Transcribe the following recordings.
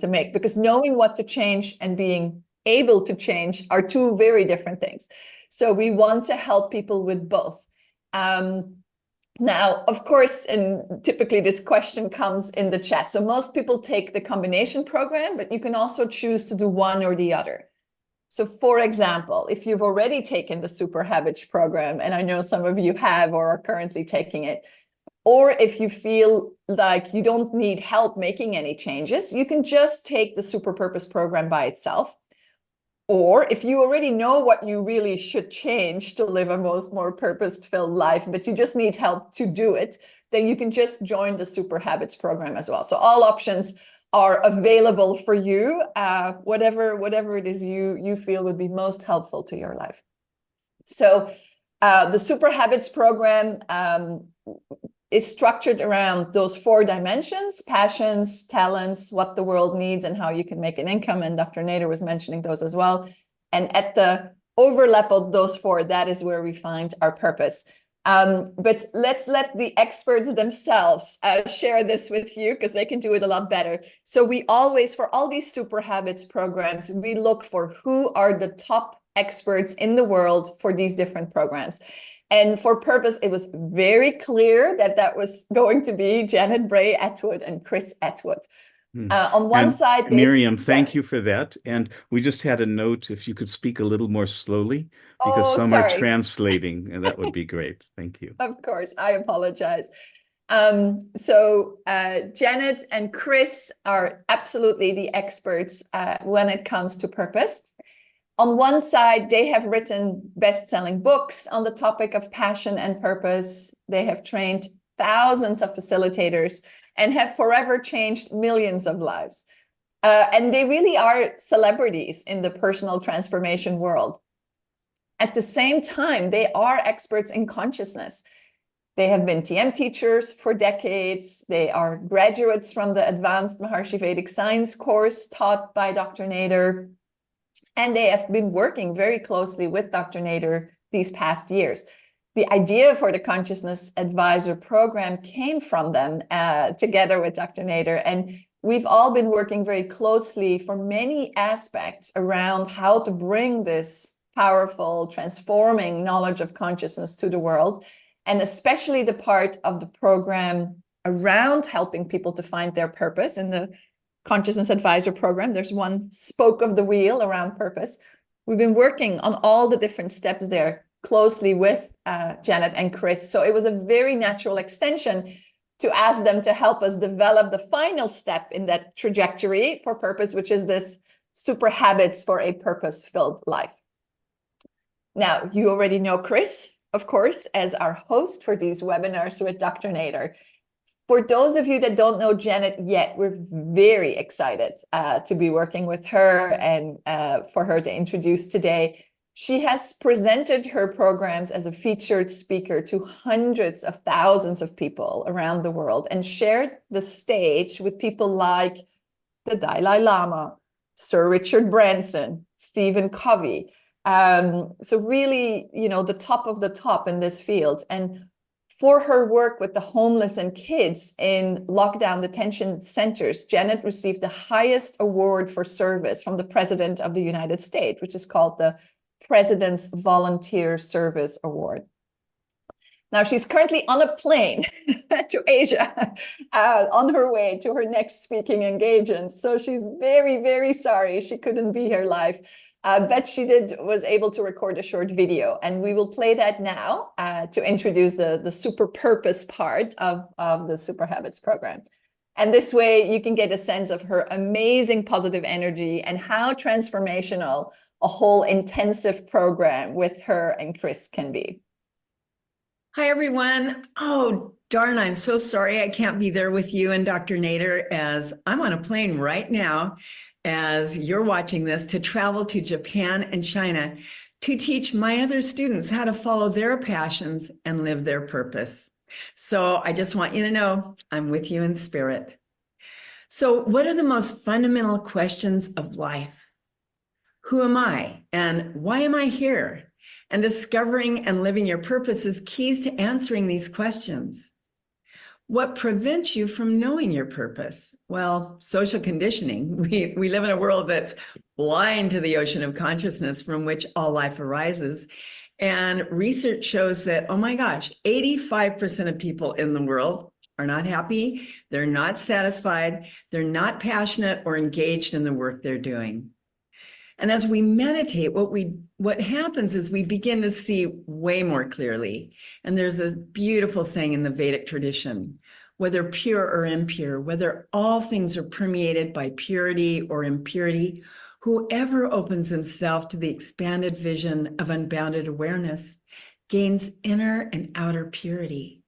to make, because knowing what to change and being able to change are two very different things. So we want to help people with both. Now, of course, and typically this question comes in the chat. So most people take the combination program, but you can also choose to do one or the other. So for example, if you've already taken the Super Habits program, and I know some of you have or are currently taking it, or if you feel like you don't need help making any changes, you can just take the Super Purpose program by itself. Or if you already know what you really should change to live a more purpose-filled life, but you just need help to do it, then you can just join the Super Habits program as well. So all options are available for you, whatever it is you feel would be most helpful to your life. So the Super Habits program is structured around those 4 dimensions: passions, talents, what the world needs, and how you can make an income. And Dr. Nader was mentioning those as well. And at the overlap of those 4, that is where we find our purpose. But let's let the experts themselves share this with you, because they can do it a lot better. So we always, for all these Super Habits programs, we look for who are the top experts in the world for these different programs. And for Purpose, it was very clear that that was going to be Janet Bray Atwood and Chris Atwood. On one side, Miriam, thank you for that. And we just had a note, if you could speak a little more slowly, because some are translating, and that would be great. Thank you. Of course, I apologize. So Janet and Chris are absolutely the experts when it comes to purpose. On one side, they have written best-selling books on the topic of passion and purpose. They have trained thousands of facilitators and have forever changed millions of lives. And they really are celebrities in the personal transformation world. At the same time, they are experts in consciousness. They have been TM teachers for decades. They are graduates from the Advanced Maharshi Vedic Science course taught by Dr. Nader. And they have been working very closely with Dr. Nader these past years. The idea for the Consciousness Advisor program came from them together with Dr. Nader. And we've all been working very closely for many aspects around how to bring this powerful, transforming knowledge of consciousness to the world. And especially the part of the program around helping people to find their purpose. In the Consciousness Advisor program, there's one spoke of the wheel around purpose. We've been working on all the different steps there closely with Janet and Chris. So it was a very natural extension to ask them to help us develop the final step in that trajectory for purpose, which is this Super Habits for a Purpose-Filled Life. Now, you already know Chris, of course, as our host for these webinars with Dr. Nader. For those of you that don't know Janet yet, we're very excited to be working with her and for her to introduce today. She has presented her programs as a featured speaker to hundreds of thousands of people around the world and shared the stage with people like the Dalai Lama, Sir Richard Branson, Stephen Covey. So really, you know, the top of the top in this field. And for her work with the homeless and kids in lockdown detention centers, Janet received the highest award for service from the President of the United States, which is called the President's Volunteer Service Award. Now, she's currently on a plane to Asia on her way to her next speaking engagement. So she's very, very sorry she couldn't be here live. But she was able to record a short video, and we will play that now to introduce the super purpose part of the Super Habits program. And this way you can get a sense of her amazing positive energy and how transformational a whole intensive program with her and Chris can be. Hi, everyone. Oh, darn, I'm so sorry I can't be there with you and Dr. Nader, as I'm on a plane right now as you're watching this to travel to Japan and China to teach my other students how to follow their passions and live their purpose. So I just want you to know I'm with you in spirit. So what are the most fundamental questions of life? Who am I and why am I here? And discovering and living your purpose is keys to answering these questions. What prevents you from knowing your purpose? Well, social conditioning. We live in a world that's blind to the ocean of consciousness from which all life arises. And research shows that, oh my gosh, 85% of people in the world are not happy, they're not satisfied, they're not passionate or engaged in the work they're doing. And as we meditate, what happens is we begin to see way more clearly. And there's this beautiful saying in the Vedic tradition, whether pure or impure, whether all things are permeated by purity or impurity, whoever opens himself to the expanded vision of unbounded awareness gains inner and outer purity.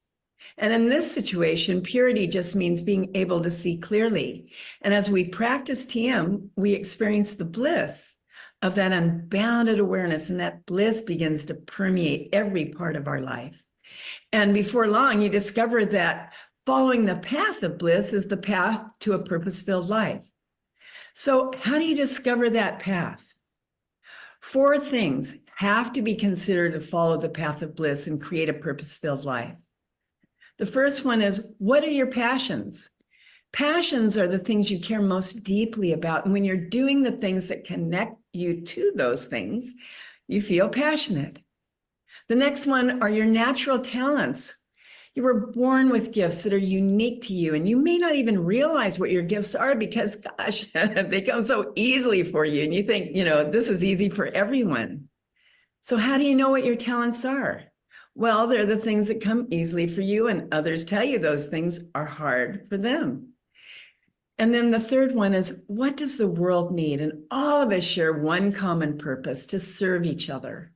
And in this situation, purity just means being able to see clearly. And as we practice TM, we experience the bliss of that unbounded awareness, and that bliss begins to permeate every part of our life. And before long, you discover that following the path of bliss is the path to a purpose-filled life. So how do you discover that path? 4 things have to be considered to follow the path of bliss and create a purpose-filled life. The first one is, what are your passions? Passions are the things you care most deeply about. And when you're doing the things that connect you to those things, you feel passionate. The next one are your natural talents. You were born with gifts that are unique to you, and you may not even realize what your gifts are because, gosh, they come so easily for you. And you think, this is easy for everyone. So how do you know what your talents are? Well, they're the things that come easily for you, and others tell you those things are hard for them. And then the third one is, what does the world need? And all of us share one common purpose: to serve each other.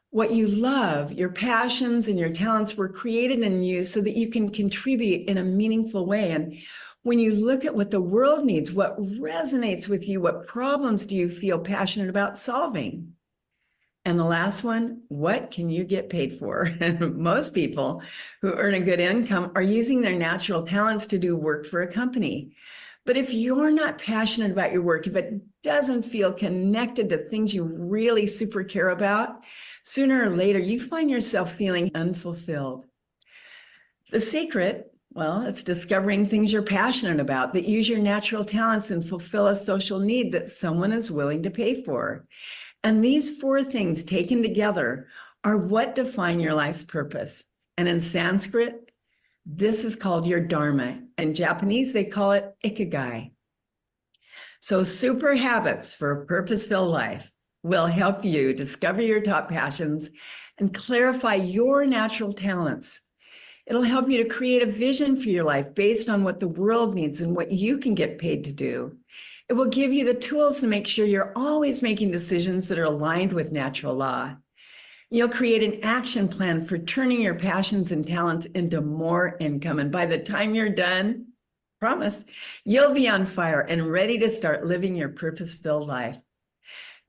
What you love, your passions and your talents were created in you so that you can contribute in a meaningful way. And when you look at what the world needs, what resonates with you, what problems do you feel passionate about solving? And the last one, what can you get paid for? And most people who earn a good income are using their natural talents to do work for a company. But if you're not passionate about your work, if it doesn't feel connected to things you really super care about, sooner or later, you find yourself feeling unfulfilled. The secret, well, it's discovering things you're passionate about that use your natural talents and fulfill a social need that someone is willing to pay for. And these 4 things taken together are what define your life's purpose. And in Sanskrit, this is called your dharma. In Japanese, they call it ikigai. So super habits for a purpose-filled life will help you discover your top passions and clarify your natural talents. It'll help you to create a vision for your life based on what the world needs and what you can get paid to do. It will give you the tools to make sure you're always making decisions that are aligned with natural law. You'll create an action plan for turning your passions and talents into more income. And by the time you're done, promise, you'll be on fire and ready to start living your purpose-filled life.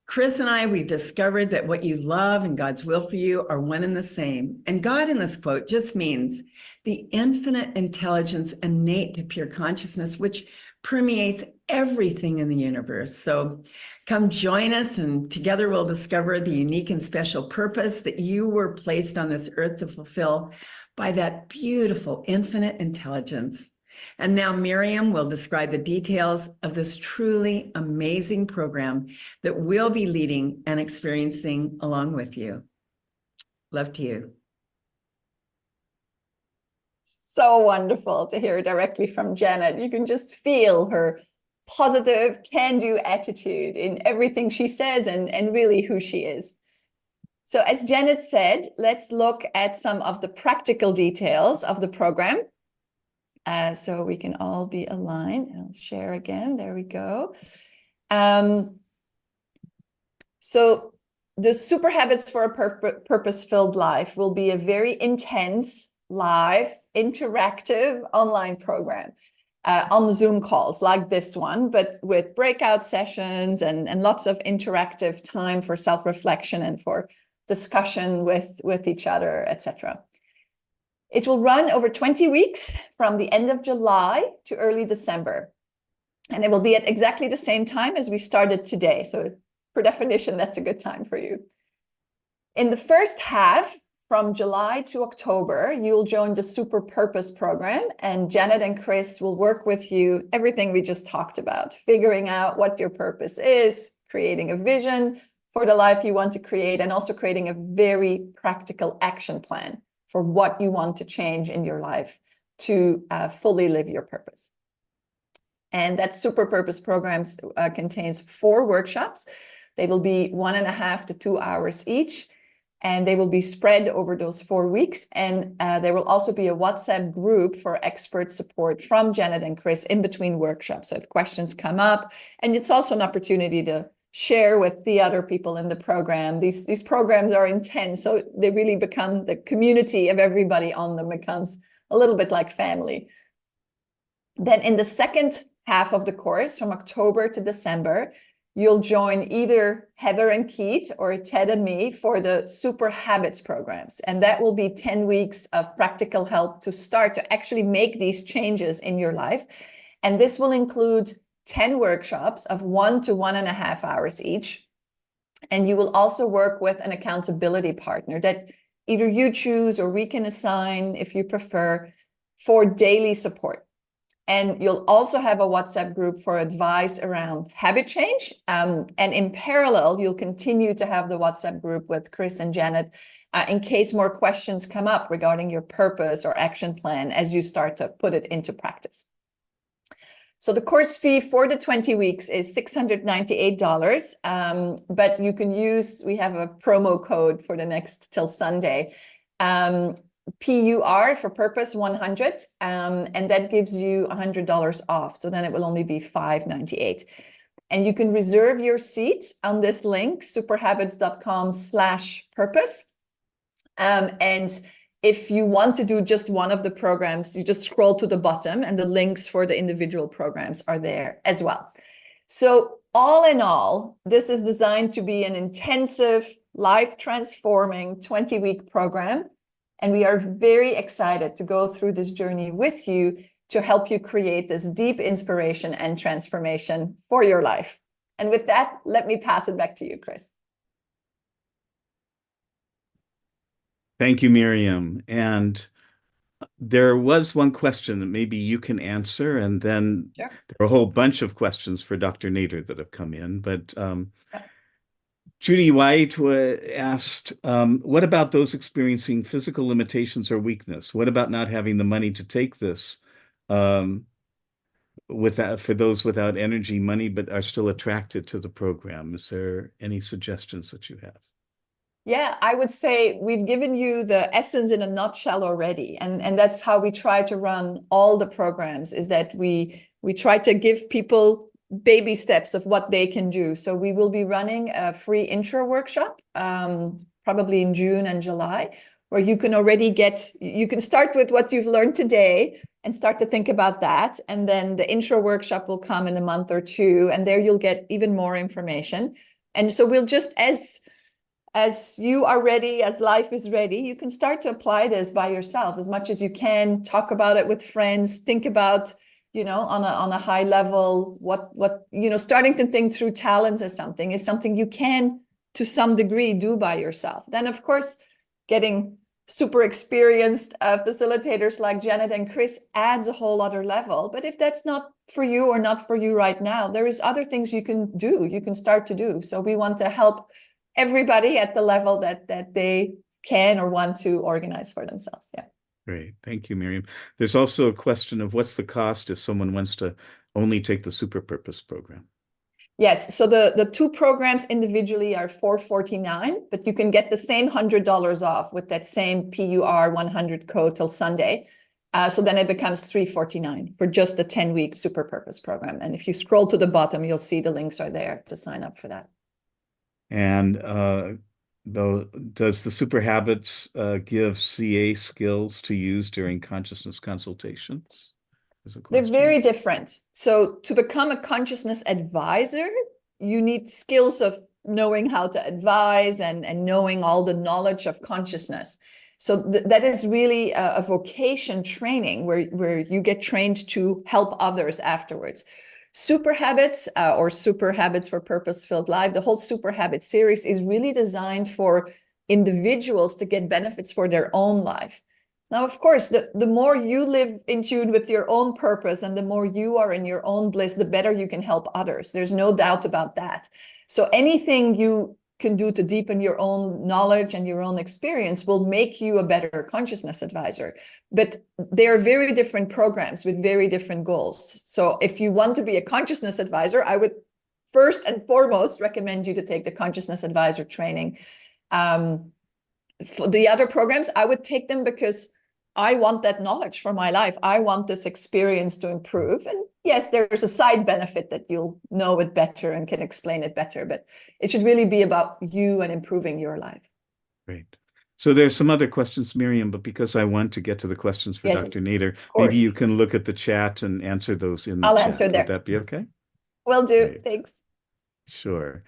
Chris and I, we've discovered that what you love and God's will for you are one and the same. And God in this quote just means the infinite intelligence innate to pure consciousness, which permeates everything in the universe. So come join us, and together we'll discover the unique and special purpose that you were placed on this earth to fulfill by that beautiful infinite intelligence. And now Miriam will describe the details of this truly amazing program that we'll be leading and experiencing along with you. Love to you. So wonderful to hear directly from Janet. You can just feel her positive, can-do attitude in everything she says and really who she is. So as Janet said, let's look at some of the practical details of the program. So we can all be aligned. I'll share again. There we go. So the Super Habits for a Purpose-Filled Life will be a very intense, live, interactive online program on Zoom calls like this one, but with breakout sessions and lots of interactive time for self-reflection and for discussion with each other, etc. It will run over 20 weeks from the end of July to early December. And it will be at exactly the same time as we started today. So per definition, that's a good time for you. In the first half, from July to October, you'll join the Super Purpose program, and Janet and Chris will work with you, everything we just talked about, figuring out what your purpose is, creating a vision for the life you want to create, and also creating a very practical action plan for what you want to change in your life to fully live your purpose. And that Super Purpose programs contains 4 workshops. They will be 1.5 to 2 hours each, and they will be spread over those 4 weeks. And there will also be a WhatsApp group for expert support from Janet and Chris in between workshops. So if questions come up, and it's also an opportunity to share with the other people in the program. These programs are intense, so they really become, the community of everybody on them becomes a little bit like family. Then in the second half of the course, from October to December, you'll join either Heather and Keith or Ted and me for the Super Habits programs. And that will be 10 weeks of practical help to start to actually make these changes in your life. And this will include 10 workshops of 1 to 1.5 hours each. And you will also work with an accountability partner that either you choose or we can assign, if you prefer, for daily support. And you'll also have a WhatsApp group for advice around habit change. And in parallel, you'll continue to have the WhatsApp group with Chris and Janet in case more questions come up regarding your purpose or action plan as you start to put it into practice. So the course fee for the 20 weeks is $698, but you can use, we have a promo code for the next till Sunday. PUR for purpose 100, and that gives you $100 off. So then it will only be $598. And you can reserve your seat on this link, superhabits.com/purpose. And if you want to do just one of the programs, you just scroll to the bottom and the links for the individual programs are there as well. So all in all, this is designed to be an intensive, life-transforming 20-week program. And we are very excited to go through this journey with you to help you create this deep inspiration and transformation for your life. And with that, let me pass it back to you, Chris. Thank you, Miriam. And there was one question that maybe you can answer, and then Sure. there are a whole bunch of questions for Dr. Nader that have come in. But Judy White asked, what about those experiencing physical limitations or weakness? What about not having the money to take this for those without energy, money, but are still attracted to the program? Is there any suggestions that you have? Yeah, I would say we've given you the essence in a nutshell already. And that's how we try to run all the programs, is that we try to give people baby steps of what they can do. So we will be running a free intro workshop, probably in June and July, where you can you can start with what you've learned today and start to think about that. And then the intro workshop will come in a month or 2, and there you'll get even more information. And so we'll just, as you are ready, as life is ready, you can start to apply this by yourself as much as you can, talk about it with friends, think about, on a high level, what starting to think through talents as something you can, to some degree, do by yourself. Then, of course, getting super experienced facilitators like Janet and Chris adds a whole other level. But if that's not for you or not for you right now, there is other things you can do, you can start to do. So we want to help everybody at the level that they can or want to organize for themselves. Yeah. Great. Thank you, Miriam. There's also a question of what's the cost if someone wants to only take the Super Purpose program? Yes. So the 2 programs individually are $449, but you can get the same $100 off with that same PUR 100 code till Sunday. So then it becomes $349 for just the 10-week Super Purpose program. And if you scroll to the bottom, you'll see the links are there to sign up for that. And does the Super Habits give CA skills to use during consciousness consultations? They're very different. So to become a consciousness advisor, you need skills of knowing how to advise and knowing all the knowledge of consciousness. So that is really a vocation training where you get trained to help others afterwards. Super Habits or Super Habits for Purpose-Filled Life, the whole Super Habit series is really designed for individuals to get benefits for their own life. Now, of course, the more you live in tune with your own purpose and the more you are in your own bliss, the better you can help others. There's no doubt about that. So anything you can do to deepen your own knowledge and your own experience will make you a better consciousness advisor. But they are very different programs with very different goals. So if you want to be a consciousness advisor, I would first and foremost recommend you to take the consciousness advisor training. For the other programs, I would take them because I want that knowledge for my life. I want this experience to improve. And yes, there's a side benefit that you'll know it better and can explain it better, but it should really be about you and improving your life. Great. So there's some other questions, Miriam, but because I want to get to the questions for Yes, Dr. Nader, of course. maybe you can look at the chat and answer those in the I'll chat. answer there. Would that be okay? Will do. Great. Thanks. Sure.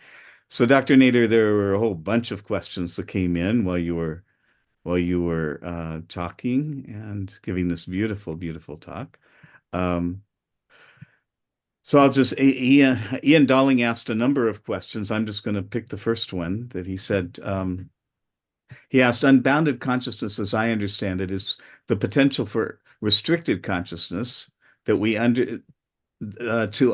So Dr. Nader, there were a whole bunch of questions that came in while you were talking and giving this beautiful, beautiful talk. So I'll just, Ian Dolling asked a number of questions. I'm just going to pick the first one that he said. He asked, unbounded consciousness, as I understand it, is the potential for restricted consciousness that we to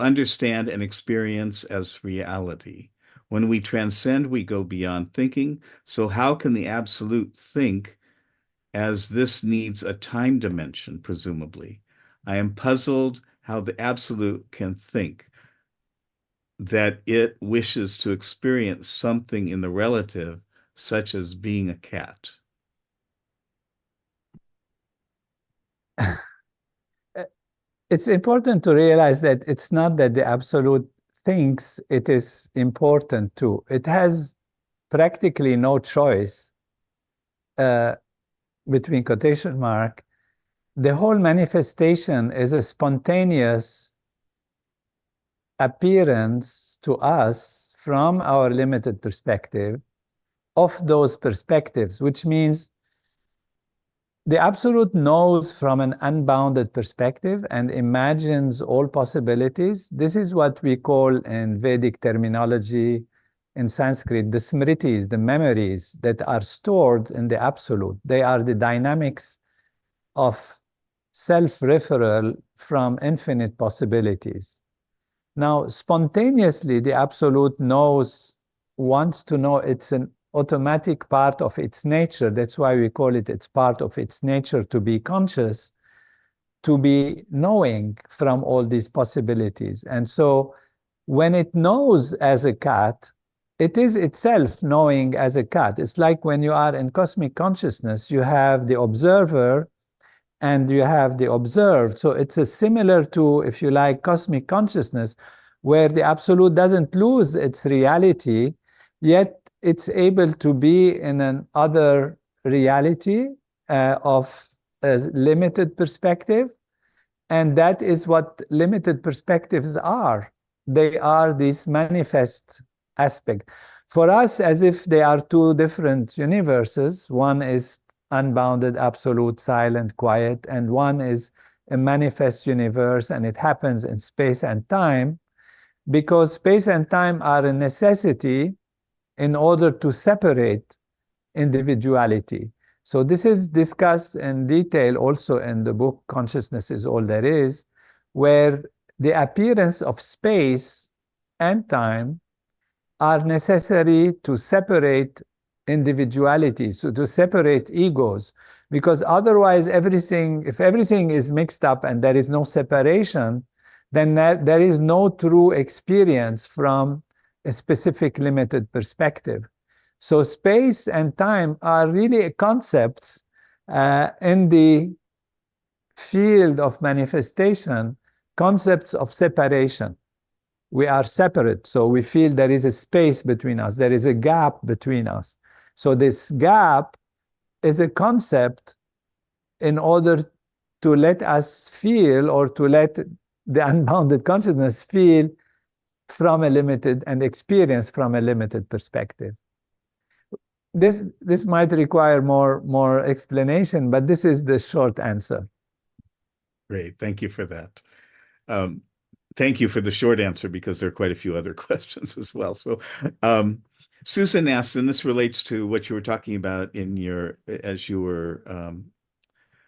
understand and experience as reality. When we transcend, we go beyond thinking. So how can the absolute think, as this needs a time dimension, presumably? I am puzzled how the absolute can think that it wishes to experience something in the relative, such as being a cat. It's important to realize that it's not that the absolute thinks it is important to. It has practically no choice, between quotation mark. The whole manifestation is a spontaneous appearance to us from our limited perspective of those perspectives, which means the absolute knows from an unbounded perspective and imagines all possibilities. This is what we call in Vedic terminology, in Sanskrit, the smritis, the memories that are stored in the absolute. They are the dynamics of self-referral from infinite possibilities. Now, spontaneously, the absolute wants to know. It's an automatic part of its nature. That's why we call it, it's part of its nature to be conscious, to be knowing from all these possibilities. And so when it knows as a cat, it is itself knowing as a cat. It's like when you are in cosmic consciousness, you have the observer and you have the observed. So it's similar to, if you like, cosmic consciousness, where the absolute doesn't lose its reality, yet it's able to be in an other reality of a limited perspective. And that is what limited perspectives are. They are these manifest aspects. For us, as if they are two different universes. One is unbounded, absolute, silent, quiet, and one is a manifest universe, and it happens in space and time, because space and time are a necessity in order to separate individuality. So this is discussed in detail also in the book Consciousness is All There Is, where the appearance of space and time are necessary to separate individuality, so to separate egos, because otherwise if everything is mixed up and there is no separation, then there is no true experience from a specific limited perspective. So space and time are really concepts in the field of manifestation, concepts of separation. We are separate, so we feel there is a space between us, there is a gap between us. So this gap is a concept in order to let us feel, or to let the unbounded consciousness feel from a limited and experience from a limited perspective. This might require more explanation, but this is the short answer. Great, thank you for that. Thank you for the short answer, because there are quite a few other questions as well. So Susan asked, and this relates to what you were talking about as you were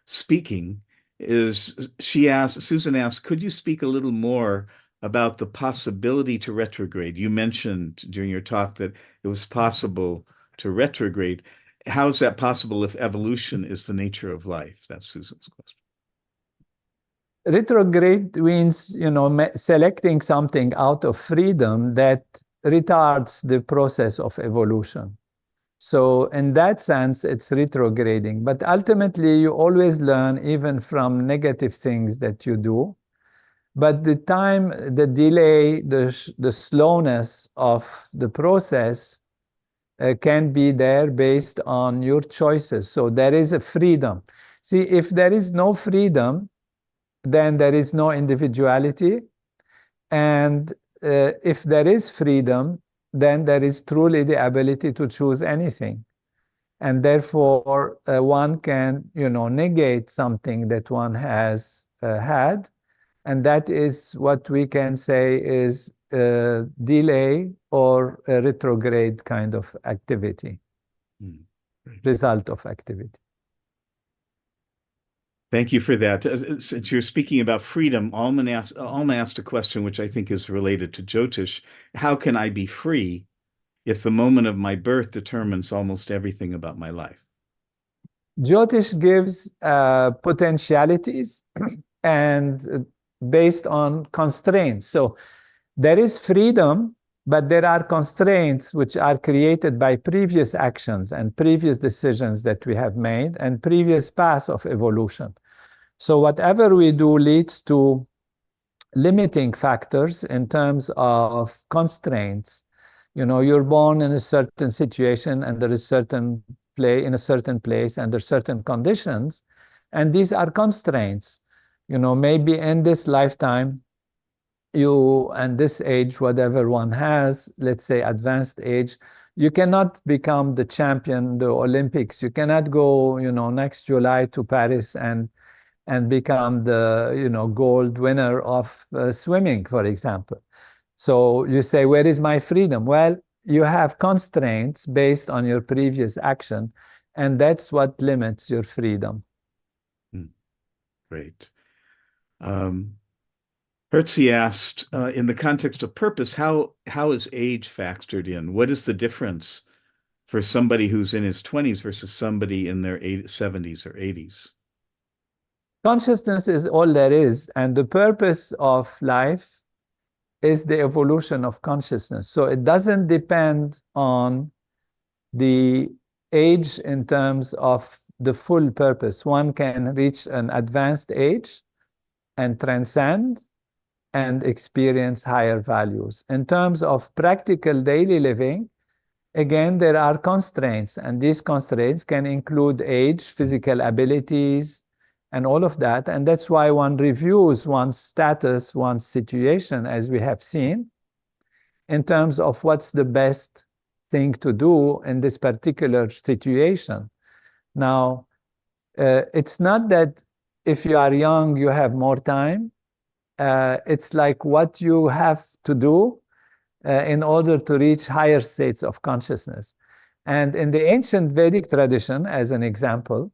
speaking, Susan asked, could you speak a little more about the possibility to retrograde? You mentioned during your talk that it was possible to retrograde. How is that possible if evolution is the nature of life? That's Susan's question. Retrograde means, selecting something out of freedom that retards the process of evolution. So in that sense, it's retrograding. But ultimately, you always learn even from negative things that you do. But the time, the delay, the slowness of the process can be there based on your choices. So there is a freedom. See, if there is no freedom, then there is no individuality. And if there is freedom, then there is truly the ability to choose anything. And therefore, one can, negate something that one has had. And that is what we can say is delay or a retrograde kind of activity, result of activity. Thank you for that. Since you're speaking about freedom, Alma asked a question which I think is related to Jyotish. How can I be free if the moment of my birth determines almost everything about my life? Jyotish gives potentialities and based on constraints. So there is freedom, but there are constraints which are created by previous actions and previous decisions that we have made and previous paths of evolution. So whatever we do leads to limiting factors in terms of constraints. You're born in a certain situation and there is certain in a certain place under certain conditions, and these are constraints. Maybe in this lifetime, you and this age, whatever one has, let's say advanced age, you cannot become the champion, the Olympics. You cannot go, next July to Paris and become the, gold winner of swimming, for example. So you say, where is my freedom? Well, you have constraints based on your previous action, and that's what limits your freedom. Great. Hertzi asked, in the context of purpose, how is age factored in? What is the difference for somebody who's in his 20s versus somebody in their 70s or 80s? Consciousness is all there is, and the purpose of life is the evolution of consciousness. So it doesn't depend on the age in terms of the full purpose. One can reach an advanced age and transcend and experience higher values. In terms of practical daily living, again, there are constraints, and these constraints can include age, physical abilities, and all of that. And that's why one reviews one's status, one's situation, as we have seen, in terms of what's the best thing to do in this particular situation. Now, it's not that if you are young, you have more time. It's like what you have to do in order to reach higher states of consciousness. And in the ancient Vedic tradition, as an example,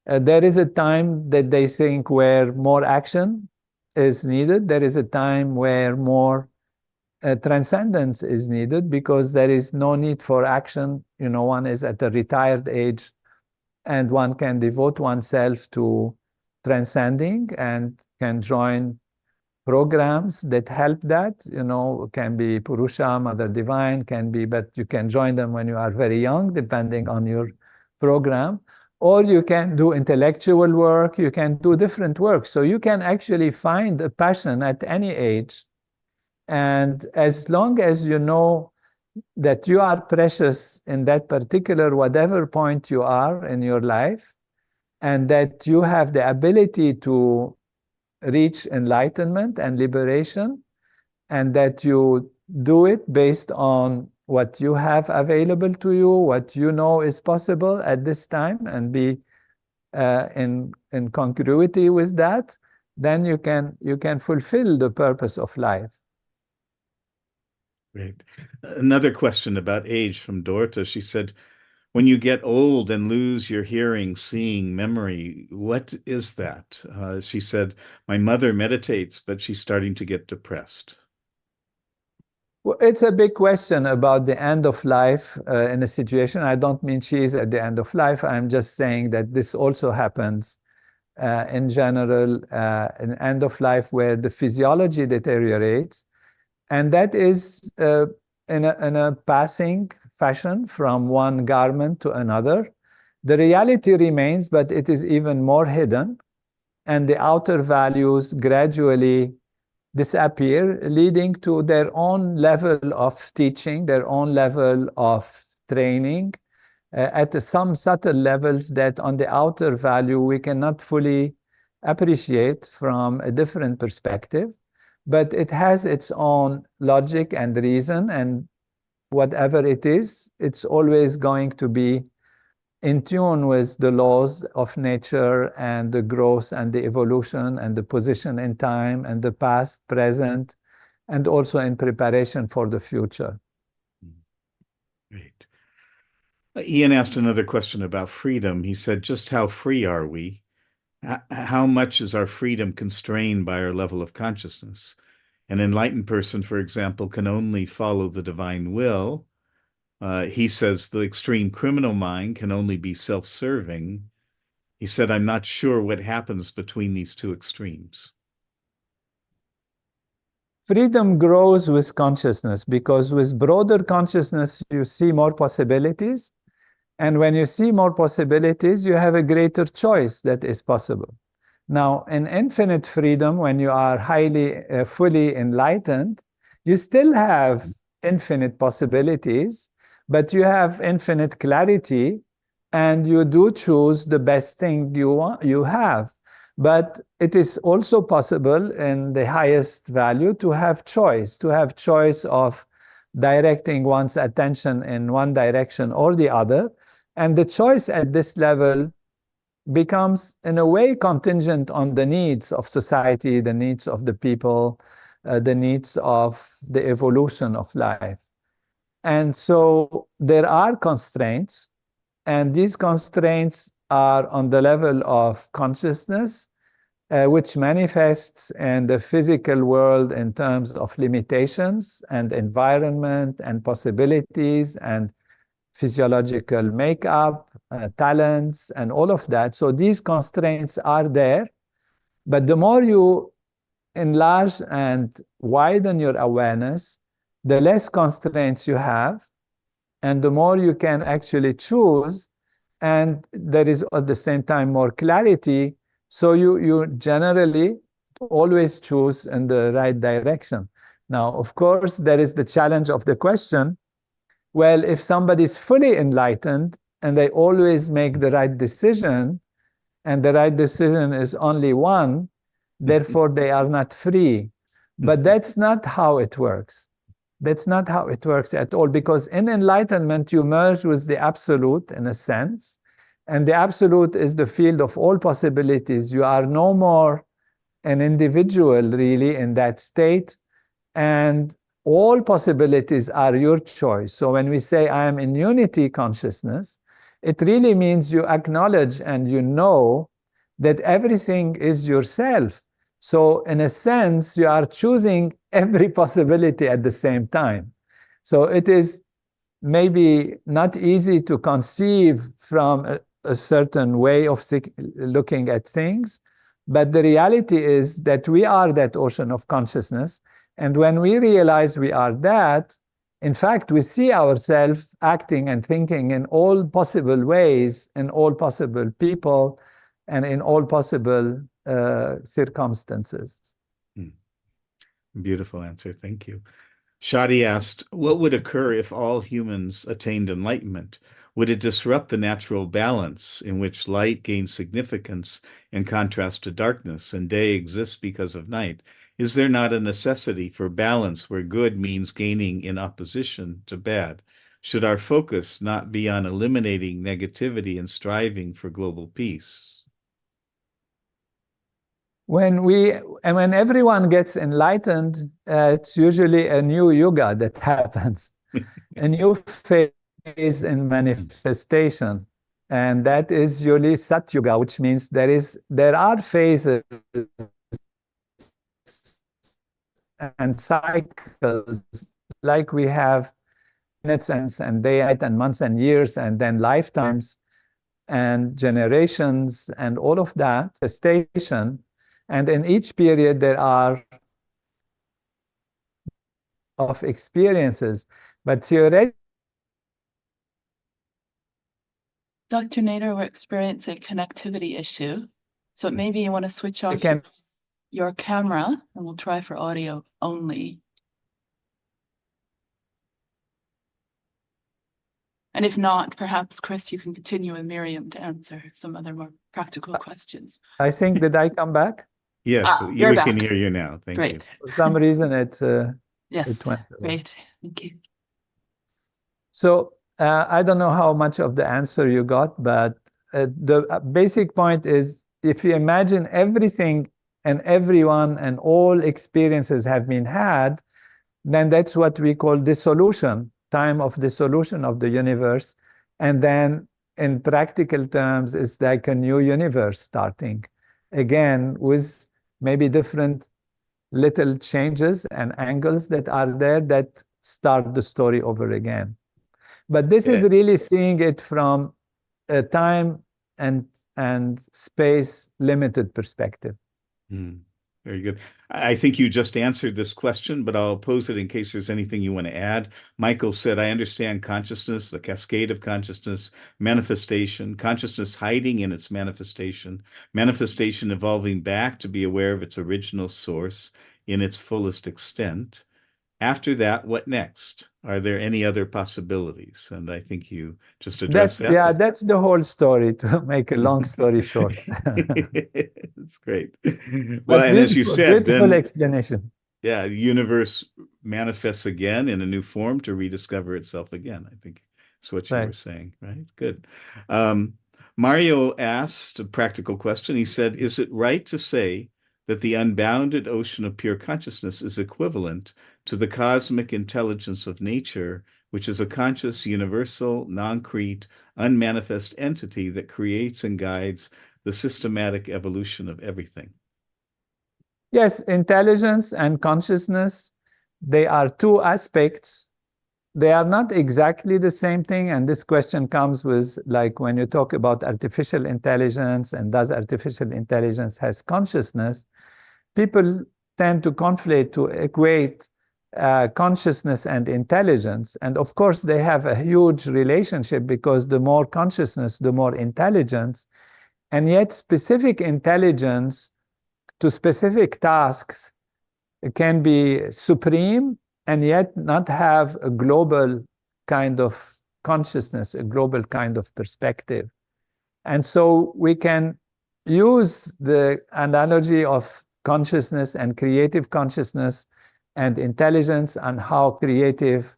there is a time that they think where more action is needed. There is a time where more transcendence is needed because there is no need for action. One is at a retired age and one can devote oneself to transcending and can join programs that help that, can be Purusha, Mother Divine, but you can join them when you are very young, depending on your program. Or you can do intellectual work, you can do different work. So you can actually find a passion at any age. And as long as you know that you are precious in that particular, whatever point you are in your life, and that you have the ability to reach enlightenment and liberation, and that you do it based on what you have available to you, what you know is possible at this time, and be in congruity with that, then you can fulfill the purpose of life. Great. Another question about age from Dorota. She said, when you get old and lose your hearing, seeing, memory, what is that? She said, my mother meditates, but she's starting to get depressed. Well, it's a big question about the end of life in a situation. I don't mean she is at the end of life. I'm just saying that this also happens in general, an end of life where the physiology deteriorates. And that is in a passing fashion from one garment to another. The reality remains, but it is even more hidden. And the outer values gradually disappear, leading to their own level of teaching, their own level of training, at some subtle levels that on the outer value we cannot fully appreciate from a different perspective. But it has its own logic and reason, and whatever it is, it's always going to be in tune with the laws of nature and the growth and the evolution and the position in time and the past, present, and also in preparation for the future. Great. Ian asked another question about freedom. He said, just how free are we? How much is our freedom constrained by our level of consciousness? An enlightened person, for example, can only follow the divine will. He says the extreme criminal mind can only be self-serving. He said, I'm not sure what happens between these two extremes. Freedom grows with consciousness, because with broader consciousness, you see more possibilities. And when you see more possibilities, you have a greater choice that is possible. Now, in infinite freedom, when you are fully enlightened, you still have infinite possibilities, but you have infinite clarity, and you do choose the best thing you have. But it is also possible in the highest value to have choice of directing one's attention in one direction or the other. And the choice at this level becomes, in a way, contingent on the needs of society, the needs of the people, the needs of the evolution of life. And so there are constraints, and these constraints are on the level of consciousness, which manifests in the physical world in terms of limitations and environment and possibilities and physiological makeup, talents, and all of that. So these constraints are there, but the more you enlarge and widen your awareness, the less constraints you have, and the more you can actually choose, and there is at the same time more clarity. So you generally always choose in the right direction. Now, of course, there is the challenge of the question, well, if somebody is fully enlightened and they always make the right decision, and the right decision is only one, therefore they are not free. But that's not how it works. That's not how it works at all, because in enlightenment, you merge with the absolute in a sense, and the absolute is the field of all possibilities. You are no more an individual really in that state, and all possibilities are your choice. So when we say I am in unity consciousness, it really means you acknowledge and you know that everything is yourself. So in a sense, you are choosing every possibility at the same time. So it is maybe not easy to conceive from a certain way of looking at things, but the reality is that we are that ocean of consciousness. And when we realize we are that, in fact, we see ourselves acting and thinking in all possible ways, in all possible people, and in all possible circumstances. Beautiful answer. Thank you. Shadi asked, what would occur if all humans attained enlightenment? Would it disrupt the natural balance in which light gains significance in contrast to darkness and day exists because of night? Is there not a necessity for balance where good means gaining in opposition to bad? Should our focus not be on eliminating negativity and striving for global peace? when everyone gets enlightened, it's usually a new yuga that happens, a new phase in manifestation. And that is usually Sat Yuga, which means there are phases and cycles, like we have minutes and days and months and years, and then lifetimes and generations and all of that, a station. And in each period, there are of experiences, but theoretically, Dr. Nader, we're experiencing a connectivity issue. So maybe you want to switch off your camera and we'll try for audio only. And if not, perhaps, Chris, you can continue with Miriam to answer some other more practical questions. I think, did I come back? Yes, you're we back. can hear you now. Thank you. For some reason, Yes, it went away. great. Thank you. So I don't know how much of the answer you got, but the basic point is, if you imagine everything and everyone and all experiences have been had, then that's what we call dissolution, time of dissolution of the universe. And then in practical terms, it's like a new universe starting again, with maybe different little changes and angles that are there that start the story over again. But this is really seeing it from a time and space limited perspective. Very good. I think you just answered this question, but I'll pose it in case there's anything you want to add. Michael said, I understand consciousness, the cascade of consciousness, manifestation, consciousness hiding in its manifestation, manifestation evolving back to be aware of its original source in its fullest extent. After that, what next? Are there any other possibilities? And I think you just addressed that. Yeah, that's the whole story, to make a long story short. That's great. Well, and as you said, beautiful explanation. Yeah, the universe manifests again in a new form to rediscover itself again. I think that's what you were saying, right? Good. Mario asked a practical question. He said, is it right to say that the unbounded ocean of pure consciousness is equivalent to the cosmic intelligence of nature, which is a conscious, universal, non-concrete, unmanifest entity that creates and guides the systematic evolution of everything? Yes, intelligence and consciousness, they are two aspects. They are not exactly the same thing. And this question comes with, like, when you talk about artificial intelligence and does artificial intelligence has consciousness, people tend to conflate, to equate consciousness and intelligence. And of course, they have a huge relationship, because the more consciousness, the more intelligence. And yet specific intelligence to specific tasks can be supreme and yet not have a global kind of consciousness, a global kind of perspective. And so we can use the analogy of consciousness and creative consciousness and intelligence, and how creative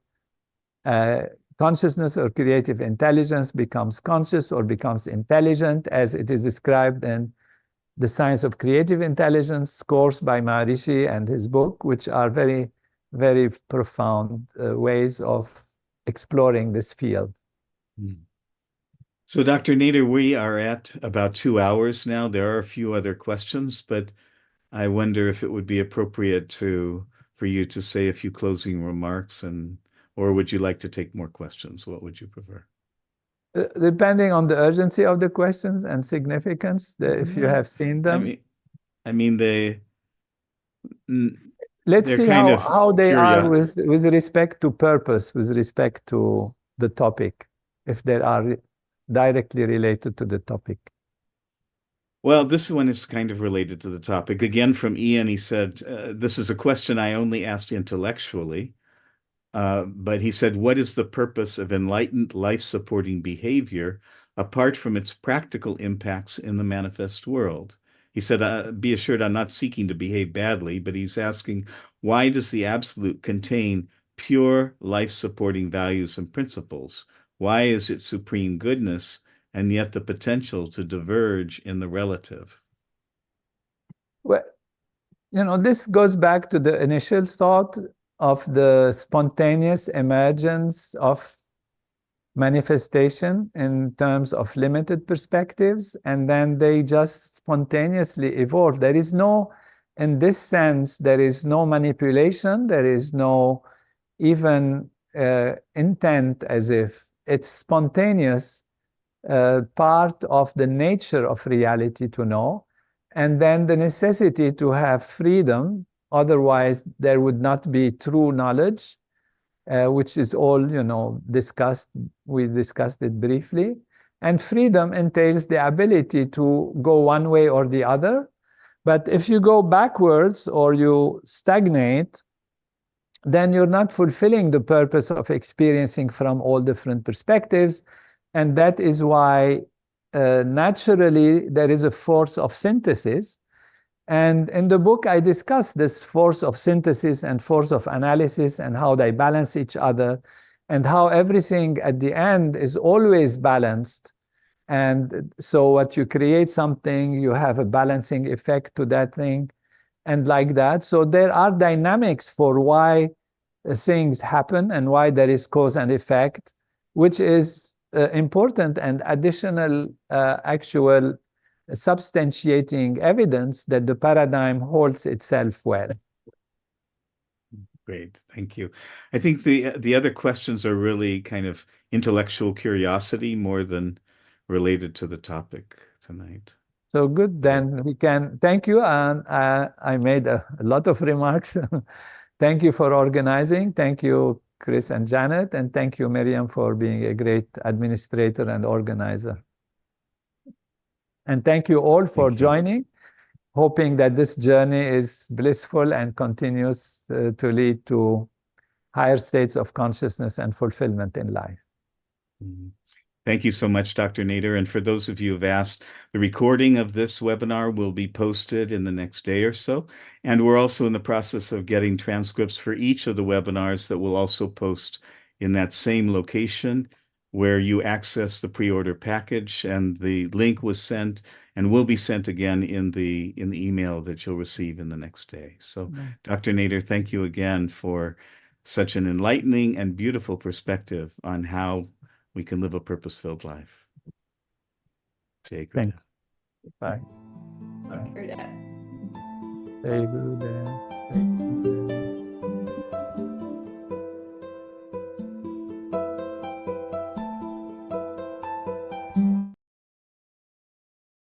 consciousness or creative intelligence becomes conscious or becomes intelligent, as it is described in The Science of Creative Intelligence course by Maharishi and his book, which are very, very profound ways of exploring this field. So, Dr. Nader, we are at about 2 hours now. There are a few other questions, but I wonder if it would be appropriate for you to say a few closing remarks, or would you like to take more questions? What would you prefer? Depending on the urgency of the questions and significance, if you have seen them. Let's see how they are with respect to purpose, with respect to the topic, if they are directly related to the topic. Well, this one is kind of related to the topic. Again, from Ian, he said, this is a question I only asked intellectually, but he said, what is the purpose of enlightened life-supporting behavior apart from its practical impacts in the manifest world? He said, be assured I'm not seeking to behave badly, but he's asking, why does the absolute contain pure life-supporting values and principles? Why is it supreme goodness, and yet the potential to diverge in the relative? Well, this goes back to the initial thought of the spontaneous emergence of manifestation in terms of limited perspectives, and then they just spontaneously evolve. There is no, in this sense, there is no manipulation, there is no even intent, as if it's spontaneous, part of the nature of reality to know, and then the necessity to have freedom, otherwise there would not be true knowledge, which is all, discussed. We discussed it briefly. And freedom entails the ability to go one way or the other. But if you go backwards or you stagnate, then you're not fulfilling the purpose of experiencing from all different perspectives. And that is why naturally there is a force of synthesis. And in the book, I discuss this force of synthesis and force of analysis and how they balance each other, and how everything at the end is always balanced. And so what you create something, you have a balancing effect to that thing, and like that. So there are dynamics for why things happen and why there is cause and effect, which is important and additional actual substantiating evidence that the paradigm holds itself well. Great, thank you. I think the other questions are really kind of intellectual curiosity more than related to the topic tonight. So good, then we can thank you. And I made a lot of remarks. Thank you for organizing. Thank you, Chris and Janet, and thank you, Miriam, for being a great administrator and organizer. And thank you all for joining, hoping that this journey is blissful and continues to lead to higher states of consciousness and fulfillment in life. Mm-hmm. Thank you so much, Dr. Nader. And for those of you who've asked, the recording of this webinar will be posted in the next day or so. And we're also in the process of getting transcripts for each of the webinars that we'll also post in that same location where you access the pre-order package, and the link was sent and will be sent again in the email that you'll receive in the next day. So, Dr. Nader, thank you again for such an enlightening and beautiful perspective on how we can live a purpose-filled life. Jai Gurudev. Bye. Gurudev. Jai Gurudev.